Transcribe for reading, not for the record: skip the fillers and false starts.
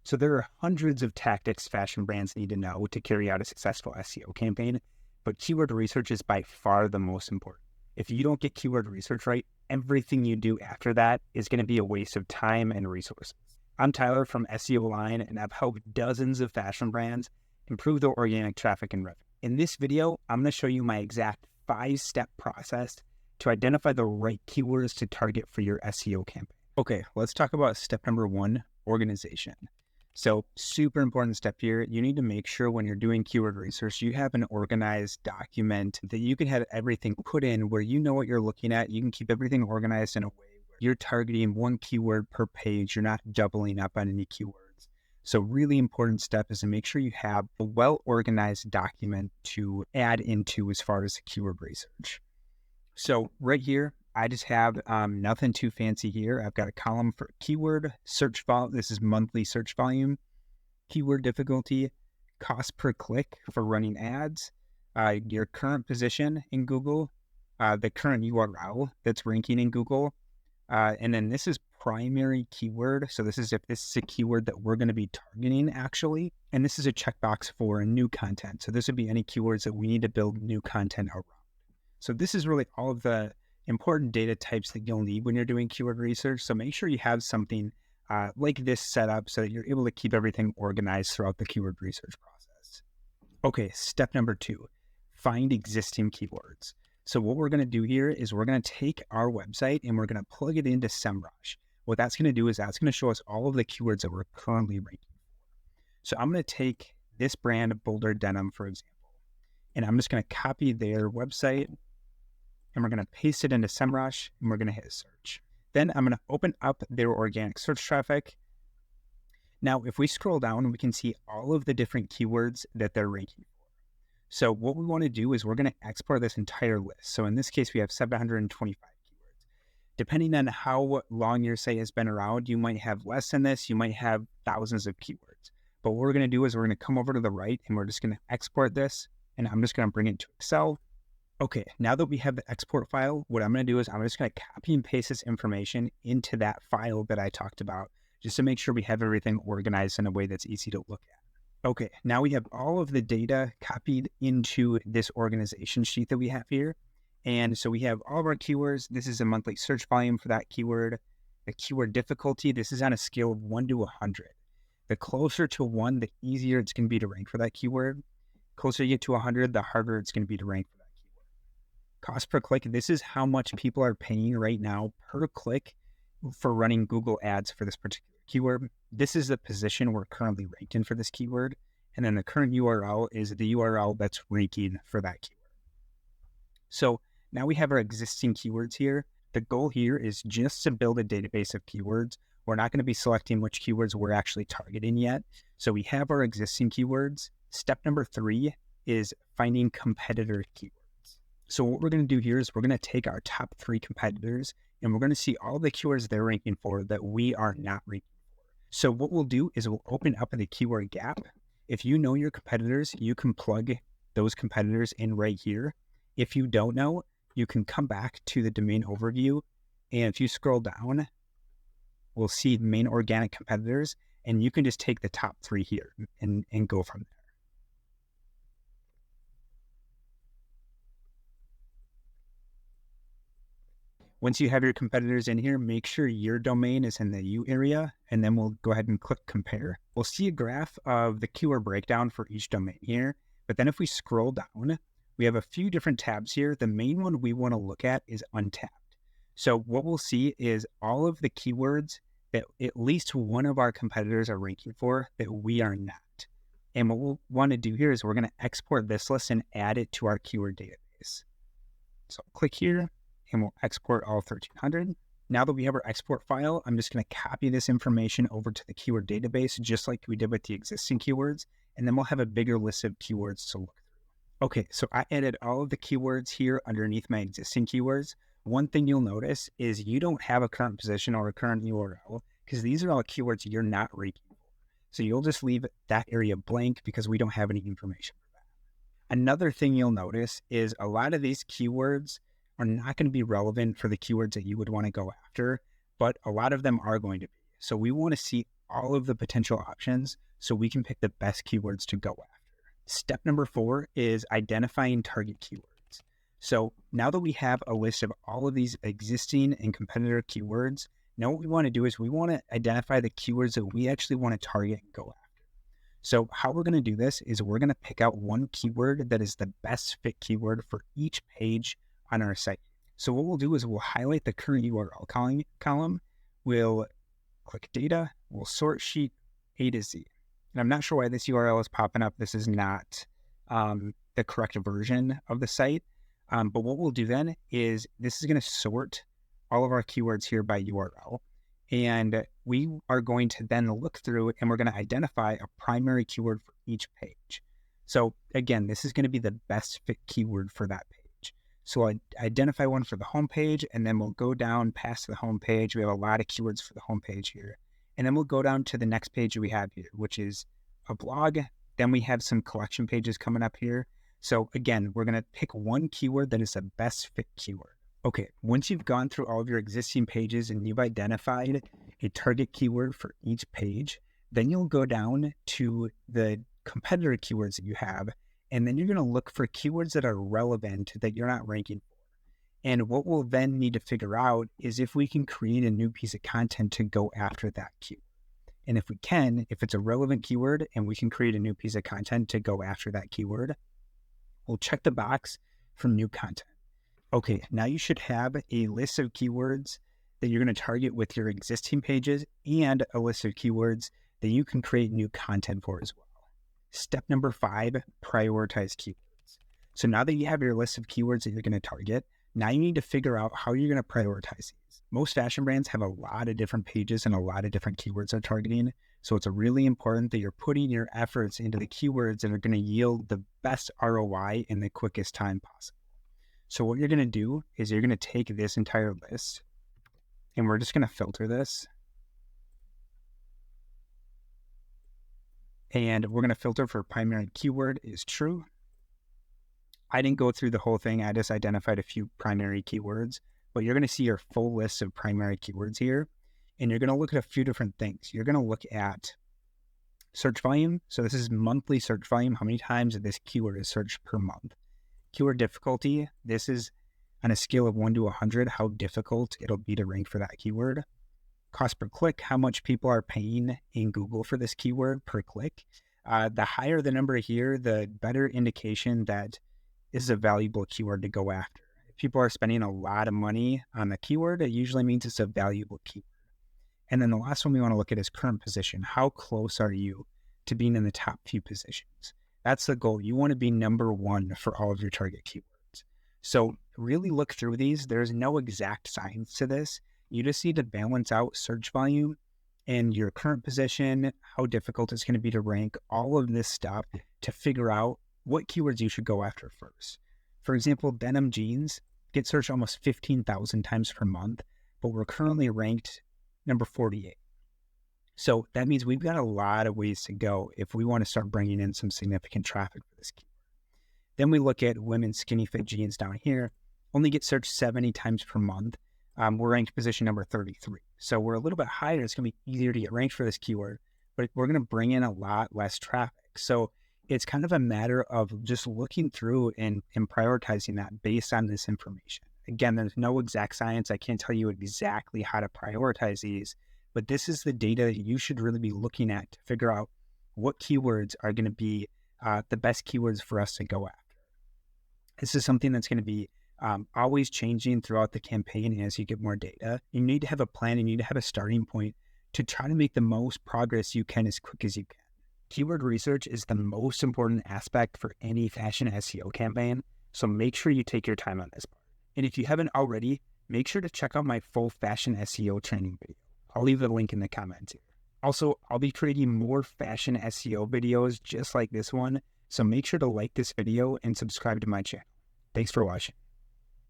So there are hundreds of tactics fashion brands need to know to carry out a successful SEO campaign, but keyword research is by far the most important. If you don't get keyword research right, everything you do after that is going to be a waste of time and resources. I'm Tyler from SEO Line, and I've helped dozens of fashion brands improve their organic traffic and revenue. In this video, I'm going to show you my exact 5-step process to identify the right keywords to target for your SEO campaign. Okay, let's talk about step number 1, organization. So super important step here. You need to make sure when you're doing keyword research, you have an organized document that you can have everything put in where you know what you're looking at. You can keep everything organized in a way where you're targeting one keyword per page. You're not doubling up on any keywords. So really important step is to make sure you have a well-organized document to add into as far as keyword research. So right here, I just have nothing too fancy here. I've got a column for keyword search volume. This is monthly search volume, keyword difficulty, cost per click for running ads, your current position in Google, the current URL that's ranking in Google. And then this is primary keyword. So this is if this is a keyword that we're going to be targeting actually. And this is a checkbox for new content. So this would be any keywords that we need to build new content around. So this is really all of the important data types that you'll need when you're doing keyword research. So make sure you have something like this set up so that you're able to keep everything organized throughout the keyword research process. Okay, step number 2, find existing keywords. So what we're going to do here is we're going to take our website and we're going to plug it into SEMrush. What that's going to do is that's going to show us all of the keywords that we're currently ranking for. So I'm going to take this brand, Boulder Denim, for example, and I'm just going to copy their website and we're going to paste it into SEMrush, and we're going to hit search. Then I'm going to open up their organic search traffic. Now, if we scroll down, we can see all of the different keywords that they're ranking for. So what we want to do is we're going to export this entire list. So in this case, we have 725 keywords. Depending on how long your site has been around, you might have less than this. You might have thousands of keywords. But what we're going to do is we're going to come over to the right, and we're just going to export this, and I'm just going to bring it to Excel. Okay, now that we have the export file, what I'm going to do is I'm just going to copy and paste this information into that file that I talked about, just to make sure we have everything organized in a way that's easy to look at. Okay, now we have all of the data copied into this organization sheet that we have here. And so we have all of our keywords. This is a monthly search volume for that keyword. The keyword difficulty, this is on a scale of 1 to 100. The closer to 1, the easier it's going to be to rank for that keyword. Closer you get to 100, the harder it's going to be to rank for that. Cost per click, this is how much people are paying right now per click for running Google ads for this particular keyword. This is the position we're currently ranked in for this keyword. And then the current URL is the URL that's ranking for that keyword. So now we have our existing keywords here. The goal here is just to build a database of keywords. We're not going to be selecting which keywords we're actually targeting yet. So we have our existing keywords. Step number 3 is finding competitor keywords. So what we're going to do here is we're going to take our top 3 competitors and we're going to see all the keywords they're ranking for that we are not ranking for. So what we'll do is we'll open up the keyword gap. If you know your competitors, you can plug those competitors in right here. If you don't know, you can come back to the domain overview. And if you scroll down, we'll see main organic competitors, and you can just take the top 3 here and go from there. Once you have your competitors in here, make sure your domain is in the U area, and then we'll go ahead and click compare. We'll see a graph of the keyword breakdown for each domain here, but then if we scroll down, we have a few different tabs here. The main one we want to look at is untapped. So what we'll see is all of the keywords that at least one of our competitors are ranking for that we are not. And what we'll want to do here is we're going to export this list and add it to our keyword database. So click here, and we'll export all 1,300. Now that we have our export file, I'm just going to copy this information over to the keyword database, just like we did with the existing keywords, and then we'll have a bigger list of keywords to look through. Okay, so I added all of the keywords here underneath my existing keywords. One thing you'll notice is you don't have a current position or a current URL because these are all keywords you're not ranking for. So you'll just leave that area blank because we don't have any information for that. Another thing you'll notice is a lot of these keywords are not going to be relevant for the keywords that you would want to go after, but a lot of them are going to be. So we want to see all of the potential options so we can pick the best keywords to go after. Step number 4 is identifying target keywords. So now that we have a list of all of these existing and competitor keywords, now what we want to do is we want to identify the keywords that we actually want to target and go after. So how we're going to do this is we're going to pick out one keyword that is the best fit keyword for each page on our site. So what we'll do is we'll highlight the current URL column. We'll click data. We'll sort sheet A to Z. And I'm not sure why this URL is popping up. This is not the correct version of the site. But what we'll do then is this is going to sort all of our keywords here by URL. And we are going to then look through and we're going to identify a primary keyword for each page. So again, this is going to be the best fit keyword for that page. So I identify one for the homepage, and then we'll go down past the homepage. We have a lot of keywords for the homepage here. And then we'll go down to the next page we have here, which is a blog. Then we have some collection pages coming up here. So again, we're going to pick one keyword that is the best fit keyword. Okay, once you've gone through all of your existing pages and you've identified a target keyword for each page, then you'll go down to the competitor keywords that you have, and then you're going to look for keywords that are relevant that you're not ranking for. And what we'll then need to figure out is if we can create a new piece of content to go after that keyword. And if we can, if it's a relevant keyword and we can create a new piece of content to go after that keyword, we'll check the box for new content. Okay, now you should have a list of keywords that you're going to target with your existing pages and a list of keywords that you can create new content for as well. Step number 5, prioritize keywords. So now that you have your list of keywords that you're going to target, now you need to figure out how you're going to prioritize these. Most fashion brands have a lot of different pages and a lot of different keywords they're targeting. So it's really important that you're putting your efforts into the keywords that are going to yield the best ROI in the quickest time possible. So what you're going to do is you're going to take this entire list and we're just going to filter this. And we're going to filter for primary keyword is true. I didn't go through the whole thing. I just identified a few primary keywords, but you're going to see your full list of primary keywords here. And you're going to look at a few different things. You're going to look at search volume. So this is monthly search volume. How many times this keyword is searched per month? Keyword difficulty, this is on a scale of 1 to 100, how difficult it'll be to rank for that keyword. Cost per click, how much people are paying in Google for this keyword per click. The higher the number here, the better indication that this is a valuable keyword to go after. If people are spending a lot of money on the keyword, it usually means it's a valuable keyword. And then the last one we want to look at is current position. How close are you to being in the top few positions? That's the goal. You want to be number 1 for all of your target keywords. So really look through these. There's no exact science to this. You just need to balance out search volume and your current position, how difficult it's going to be to rank, all of this stuff to figure out what keywords you should go after first. For example, denim jeans get searched almost 15,000 times per month, but we're currently ranked number 48. So that means we've got a lot of ways to go if we want to start bringing in some significant traffic for this keyword. Then we look at women's skinny fit jeans down here, only get searched 70 times per month. We're ranked position number 33. So we're a little bit higher. It's going to be easier to get ranked for this keyword, but we're going to bring in a lot less traffic. So it's kind of a matter of just looking through and prioritizing that based on this information. Again, there's no exact science. I can't tell you exactly how to prioritize these, but this is the data that you should really be looking at to figure out what keywords are going to be the best keywords for us to go after. This is something that's going to be always changing throughout the campaign as you get more data. You need to have a plan. You need to have a starting point to try to make the most progress you can as quick as you can. Keyword research is the most important aspect for any fashion SEO campaign, so make sure you take your time on this part. And if you haven't already, make sure to check out my full fashion SEO training video. I'll leave the link in the comments here. Also, I'll be creating more fashion SEO videos just like this one, so make sure to like this video and subscribe to my channel. Thanks for watching.